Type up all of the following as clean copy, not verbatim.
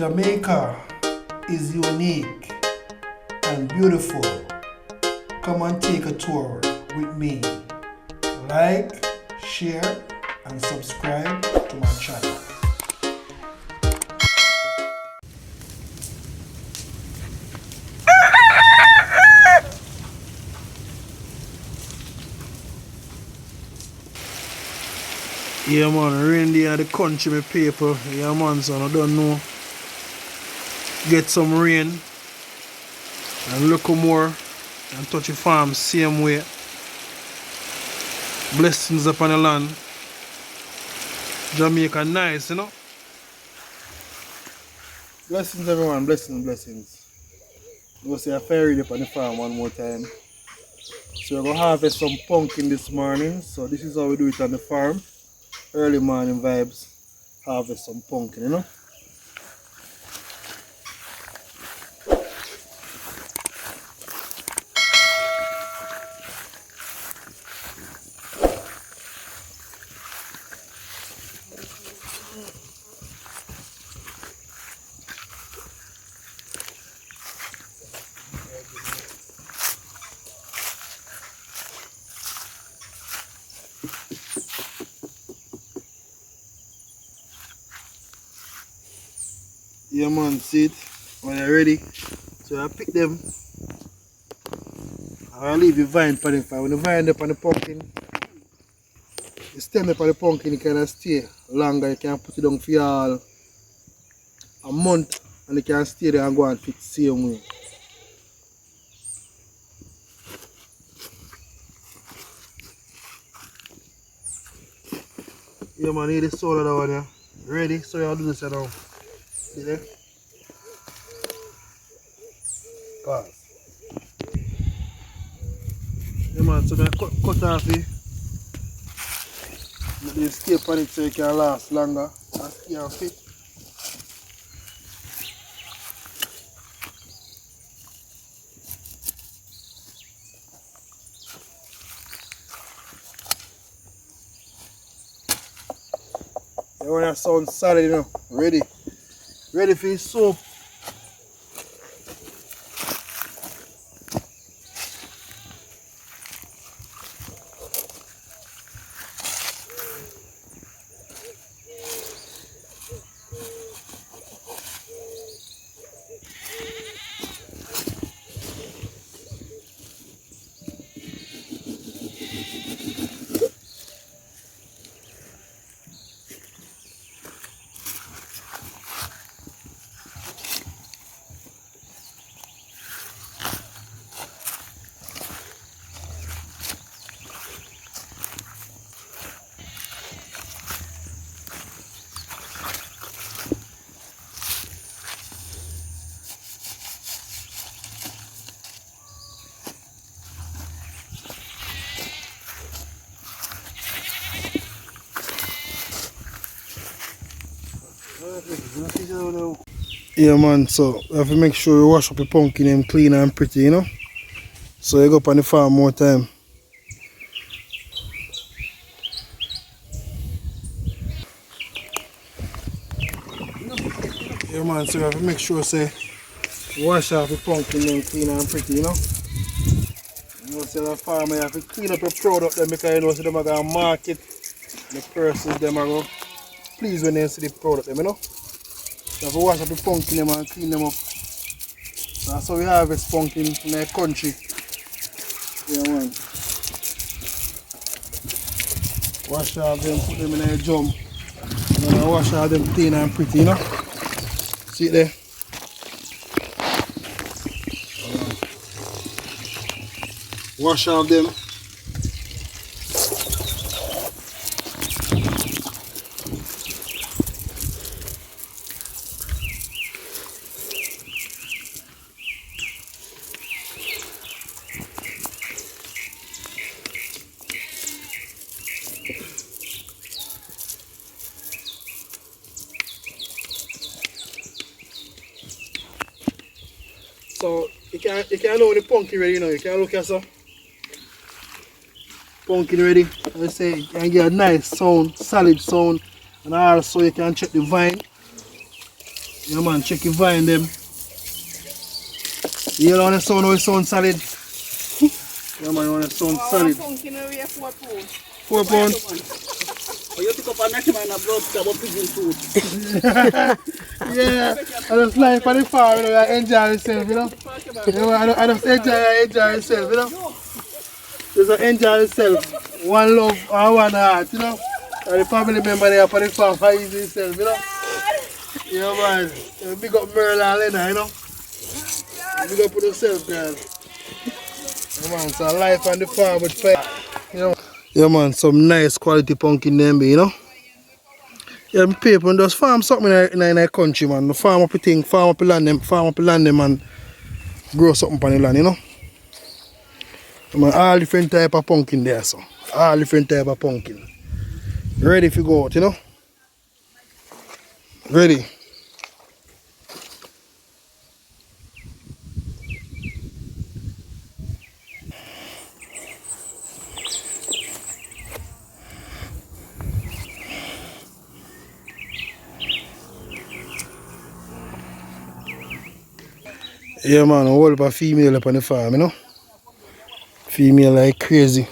Jamaica is unique and beautiful. Come and take a tour with me. Like, share, and subscribe to my channel. Yeah man, rain day at the country, my people. Yeah man, son, I don't know. Get some rain and look more and touch the farm same way. Blessings upon the land. Jamaica nice, you know. Blessings everyone, blessings. We'll see a Fire Reid upon the farm one more time. So we're gonna harvest some pumpkin this morning. So this is how we do it on the farm. Early morning vibes. Harvest some pumpkin, you know. Yeah man, see it when they're ready. So I pick them. I'll leave the vine for them. When the vine up on the pumpkin, the stem up on the pumpkin, it can stay longer. You can put it down for all a month and it can stay there and go and fit the same way. Yeah man, need the soul of that one here. Ready? So I'll do this now. See there? Pause. Yeah man, so I cut off it. Let it stay on it so it can last longer and stay and fit. That one sounds solid, you know. Ready for his soap. Yeah man, so you have to make sure you wash up your pumpkin and clean and pretty, you know. So you go up on the farm more time. Yeah man, so you have to make sure say wash off the pumpkin and clean and pretty, you know. You know, so the farmer you have to clean up your product then because you know so them are gonna market the persons them are gonna please when they see the product them, you know. You have to wash up the pumpkin and clean them up. So that's how we harvest pumpkin in the country. Yeah man. Wash off them, put them in a drum. And then I wash off them clean and pretty, you know. See it there? Wash off them. So you can know when the pumpkin ready, you know, you can look at so. Pumpkin ready. I say you can get a nice sound, solid sound, and also you can check the vine. Yeah man, check your vine them. You know when the sound how it sound solid? Yeah man, when it sound solid. 4 pound. Oh, you pick up a national and a blood stab up pigeon food. Yeah, I just like for the farm, you know, I enjoy yourself, you know. You know, I just enjoy yourself, you know. Just enjoy yourself. One love and one heart, you know. And the family member there for the farm for easy yourself, you know. Yeah man, big up Merle and Lena, you know. Big up for yourself, girl. Yeah man, so life on the farm with fire, you know. Yeah man, some nice quality pumpkin them, you know. Yeah, people just farm something in the country, man. The farm up a thing, farm up a land them, and grow something on the land, you know. I mean, all different type of pumpkin there, so. All different type of pumpkin. Ready to go out, you know. Ready. Yeah man, a whole lot of female up on the farm, you know. Female like crazy.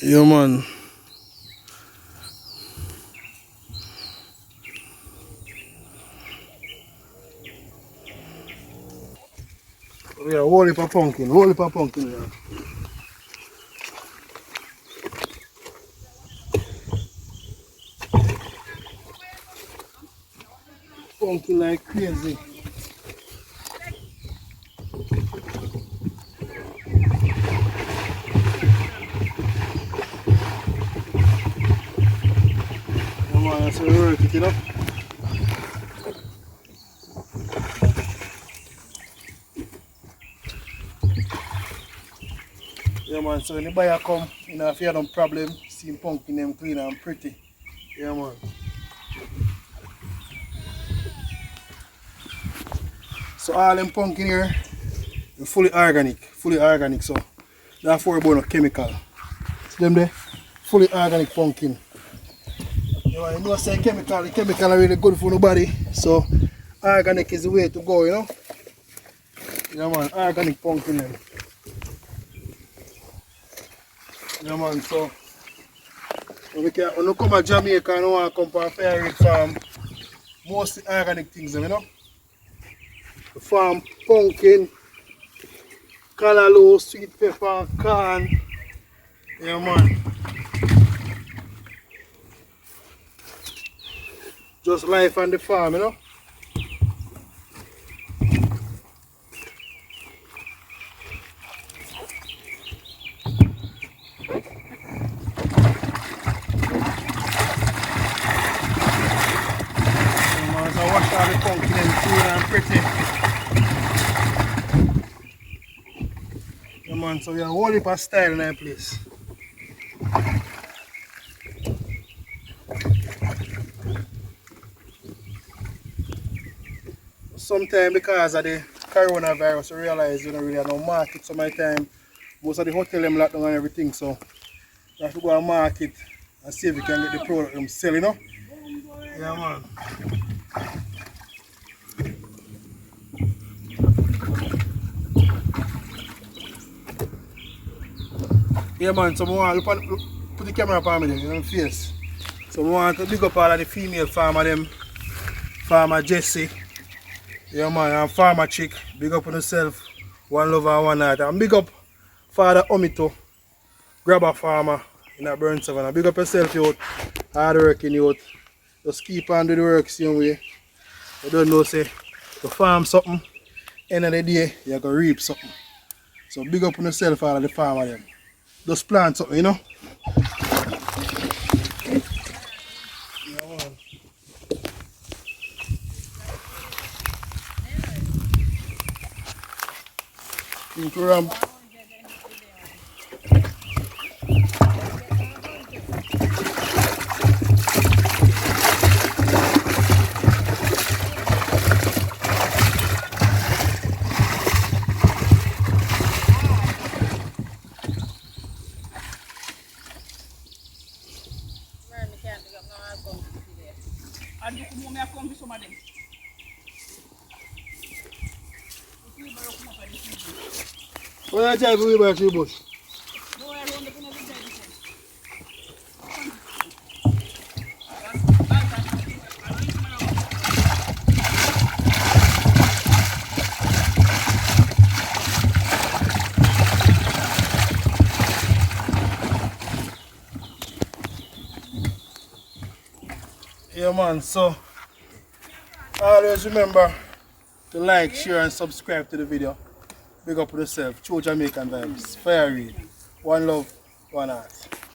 Yeah man. Yeah, whole heap of pumpkin, yeah. Pumpkin like crazy. Yeah man, that's how we work it, you know. Yeah man, so when the buyer come, you know, if you have no problem, see pumpkin them clean and pretty. Yeah man. So all them pumpkin here, they're fully organic, so therefore about no chemical. See them there? Fully organic pumpkin. You know say chemical, the chemical are really good for the body, so organic is the way to go, you know. Yeah man, organic pumpkin them. Yeah man, so when you come to Jamaica and you want to come to a Fire Reid farm, mostly organic things, you know. The farm pumpkin, callaloo, sweet pepper, corn. Yeah man. Just life on the farm, you know. Wash all the pumpkin and clean and pretty. Yeah man, so we have a whole heap of style in that place. Sometimes because of the coronavirus, we realize you don't really have no market. So my time, most of the hotel them locked down and everything, so we have to go and market and see if we can get the product them sell, you know? Yeah man. Yeah man, so I want to put the camera up me there, in face. So I want to big up all of the female farmer them, Farmer Jesse, yeah man, and Farmer Chick, big up on yourself, one love and one heart. And big up Father Omito, grabber farmer in a Burn 7. And big up yourself youth, hard working youth. Just keep on doing the work same way. You don't know say, you farm something, end of the day, you're going to reap something. So big up on yourself all of the farmer them. Just plant something, you know. Yeah, man. Ram. I come with some of them. What are you trying to do about your bush? No, I run the penalty drive this Yeah man, so always remember to like, share and subscribe to the video. Big up yourself. True Jamaican Vibes. Fire Reid. One love, one heart.